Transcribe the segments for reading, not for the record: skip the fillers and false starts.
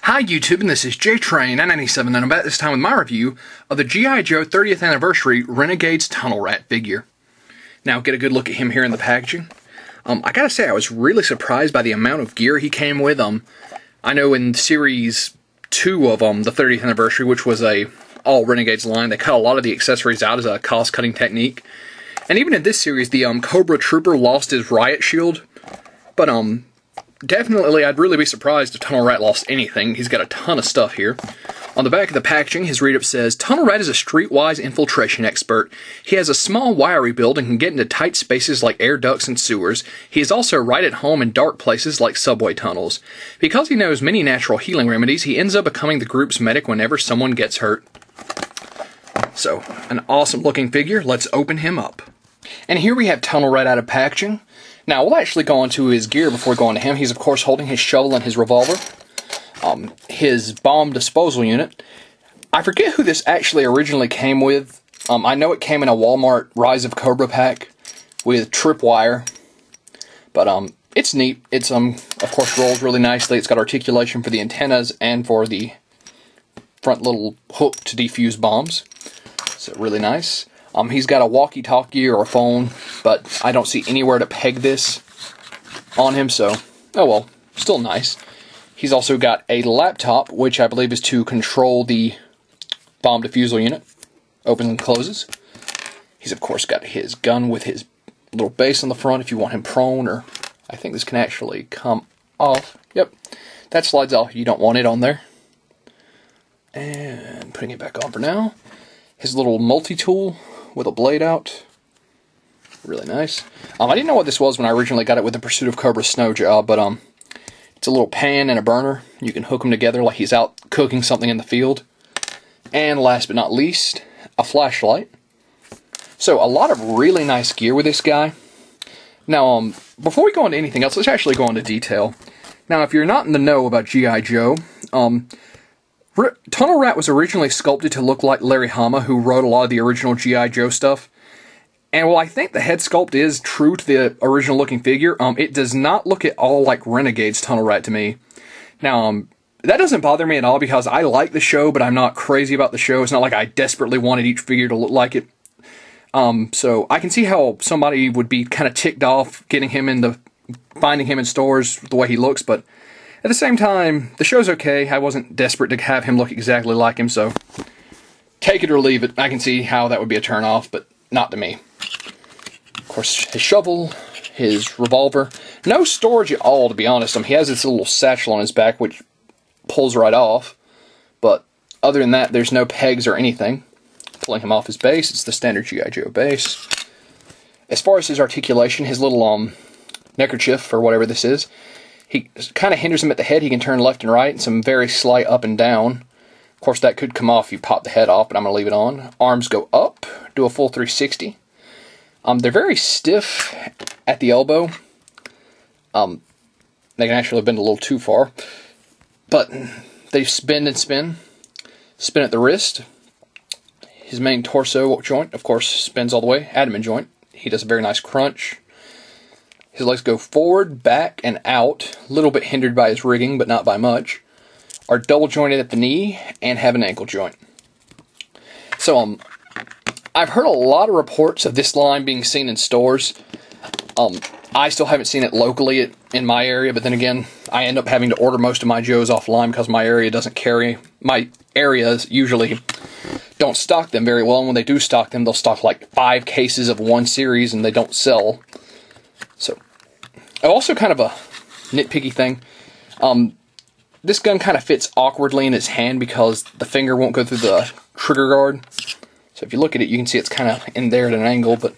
Hi YouTube, and this is JTrain997, and I'm back this time with my review of the G.I. Joe 30th Anniversary Renegades Tunnel Rat figure. Now, get a good look at him here in the packaging. I gotta say, I was really surprised by the amount of gear he came with. I know in Series 2 of the 30th Anniversary, which was a all Renegades line, they cut a lot of the accessories out as a cost-cutting technique. And even in this series, the Cobra Trooper lost his riot shield, but definitely, I'd really be surprised if Tunnel Rat lost anything. He's got a ton of stuff here. On the back of the packaging, his read-up says, Tunnel Rat is a streetwise infiltration expert. He has a small, wiry build and can get into tight spaces like air ducts and sewers. He is also right at home in dark places like subway tunnels. Because he knows many natural healing remedies, he ends up becoming the group's medic whenever someone gets hurt. So, an awesome-looking figure. Let's open him up. And here we have Tunnel Rat out of packaging. Now, we'll actually go on to his gear before we go on to him. He's, of course, holding his shovel and his revolver. His bomb disposal unit. I forget who this actually originally came with. I know it came in a Walmart Rise of Cobra pack with tripwire. But, it's neat. It's, of course, rolls really nicely. It's got articulation for the antennas and for the front little hook to defuse bombs. So, really nice. He's got a walkie-talkie or a phone, but I don't see anywhere to peg this on him, so, oh well, still nice. He's also got a laptop, which I believe is to control the bomb defusal unit. Opens and closes. He's, of course, got his gun with his little base on the front if you want him prone, or I think this can actually come off. Yep, that slides off. You don't want it on there. And putting it back on for now. His little multi-tool with a blade out. Really nice. I didn't know what this was when I originally got it with the Pursuit of Cobra snow job, but it's a little pan and a burner. You can hook them together like he's out cooking something in the field. And last but not least, a flashlight. So a lot of really nice gear with this guy. Now, before we go into anything else, let's actually go into detail. Now, if you're not in the know about G.I. Joe, Tunnel Rat was originally sculpted to look like Larry Hama, who wrote a lot of the original G.I. Joe stuff. And while I think the head sculpt is true to the original looking figure, it does not look at all like Renegades Tunnel Rat to me. Now, that doesn't bother me at all because I like the show, but I'm not crazy about the show. It's not like I desperately wanted each figure to look like it. So I can see how somebody would be kind of ticked off finding him in stores the way he looks, but at the same time, the show's okay. I wasn't desperate to have him look exactly like him, so take it or leave it. I can see how that would be a turn-off, but not to me. Of course, his shovel, his revolver. No storage at all, to be honest. He has this little satchel on his back, which pulls right off. But other than that, there's no pegs or anything. Pulling him off his base, it's the standard G.I. Joe base. As far as his articulation, his little neckerchief, or whatever this is, he kind of hinders him at the head. He can turn left and right, and some very slight up and down. Of course, that could come off if you pop the head off, but I'm going to leave it on. Arms go up, do a full 360. They're very stiff at the elbow. They can actually bend a little too far. But they spin and spin. Spin at the wrist. His main torso joint, of course, spins all the way. Adamant joint. He does a very nice crunch. His legs go forward, back, and out, a little bit hindered by his rigging, but not by much. Are double jointed at the knee, and have an ankle joint. So, I've heard a lot of reports of this line being seen in stores. I still haven't seen it locally in my area, but then again, I end up having to order most of my Joes offline because my area doesn't carry. My areas usually don't stock them very well, and when they do stock them, they'll stock like 5 cases of one series, and they don't sell. So, also kind of a nitpicky thing. This gun kind of fits awkwardly in his hand because the finger won't go through the trigger guard. So if you look at it, you can see it's kind of in there at an angle, but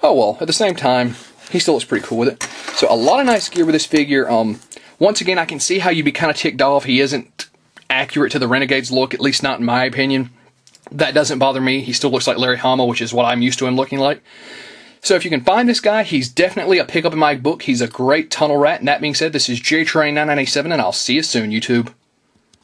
oh well. At the same time, he still looks pretty cool with it. So a lot of nice gear with this figure. Once again, I can see how you'd be kind of ticked off. He isn't accurate to the Renegades look, at least not in my opinion. That doesn't bother me. He still looks like Larry Hama, which is what I'm used to him looking like. So if you can find this guy, he's definitely a pickup in my book. He's a great Tunnel Rat. And that being said, this is JTrain997, and I'll see you soon, YouTube.